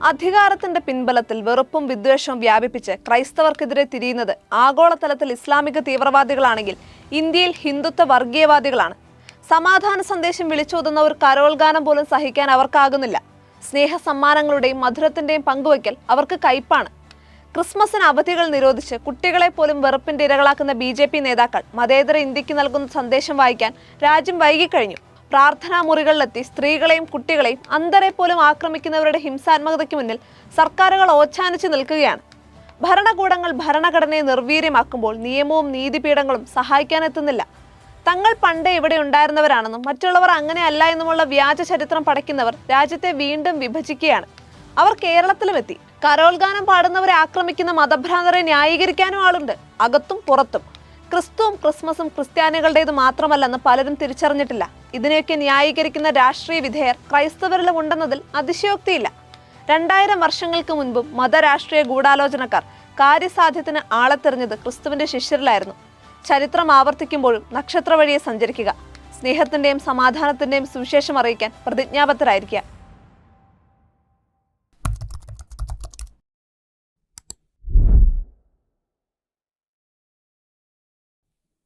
അധികാരത്തിന്റെ പിൻബലത്തിൽ വെറുപ്പും വിദ്വേഷവും വ്യാപിപ്പിച്ച് ക്രൈസ്തവർക്കെതിരെ തിരിയുന്നത് ആഗോളതലത്തിൽ ഇസ്ലാമിക തീവ്രവാദികളാണെങ്കിൽ ഇന്ത്യയിൽ ഹിന്ദുത്വ വർഗീയവാദികളാണ്. സമാധാന സന്ദേശം വിളിച്ചോതുന്ന ഒരു കരോൾ ഗാനം പോലും സഹിക്കാൻ അവർക്കാകുന്നില്ല. സ്നേഹ സമ്മാനങ്ങളുടെയും മധുരത്തിന്റെയും പങ്കുവയ്ക്കൽ അവർക്ക് കയ്പാണ്. ക്രിസ്മസിന് അവധികൾ നിരോധിച്ച് കുട്ടികളെ പോലും വെറുപ്പിന്റെ ഇരകളാക്കുന്ന BJP നേതാക്കൾ മതേതര ഇന്ത്യക്ക് നൽകുന്ന സന്ദേശം വായിക്കാൻ രാജ്യം വൈകിക്കഴിഞ്ഞു. പ്രാർത്ഥനാ മുറികളിലെത്തി സ്ത്രീകളെയും കുട്ടികളെയും അന്ധരെ പോലും ആക്രമിക്കുന്നവരുടെ ഹിംസാത്മകതയ്ക്ക് മുന്നിൽ സർക്കാരുകൾ ഓച്ഛാനിച്ച് നിൽക്കുകയാണ്. ഭരണകൂടങ്ങൾ ഭരണഘടനയെ നിർവീര്യമാക്കുമ്പോൾ നിയമവും നീതിപീഠങ്ങളും സഹായിക്കാനെത്തുന്നില്ല. തങ്ങൾ പണ്ട് ഇവിടെ ഉണ്ടായിരുന്നവരാണെന്നും മറ്റുള്ളവർ അങ്ങനെയല്ല എന്നുമുള്ള വ്യാജ ചരിത്രം പടയ്ക്കുന്നവർ രാജ്യത്തെ വീണ്ടും വിഭജിക്കുകയാണ്. അവർ കേരളത്തിലും എത്തി. കരോൾ ഗാനം പാടുന്നവരെ ആക്രമിക്കുന്ന മതഭ്രാന്തരെ ന്യായീകരിക്കാനും ആളുണ്ട്, അകത്തും പുറത്തും. ക്രിസ്തുവും ക്രിസ്മസും ക്രിസ്ത്യാനികളുടേത് മാത്രമല്ലെന്ന് പലരും തിരിച്ചറിഞ്ഞിട്ടില്ല. ഇതിനെയൊക്കെ ന്യായീകരിക്കുന്ന രാഷ്ട്രീയ വിധേയർ ക്രൈസ്തവരിലും ഉണ്ടെന്നതിൽ അതിശയോക്തിയില്ല. 2000 വർഷങ്ങൾക്ക് മുൻപും മതരാഷ്ട്രീയ ഗൂഢാലോചനക്കാർ കാര്യസാധ്യത്തിന് ആളെ തെരഞ്ഞത് ക്രിസ്തുവിന്റെ ശിഷ്യരിലായിരുന്നു. ചരിത്രം ആവർത്തിക്കുമ്പോഴും നക്ഷത്ര വഴിയെ സഞ്ചരിക്കുക. സ്നേഹത്തിന്റെയും സമാധാനത്തിന്റെയും സുവിശേഷം അറിയിക്കാൻ പ്രതിജ്ഞാബദ്ധരായിരിക്കുക.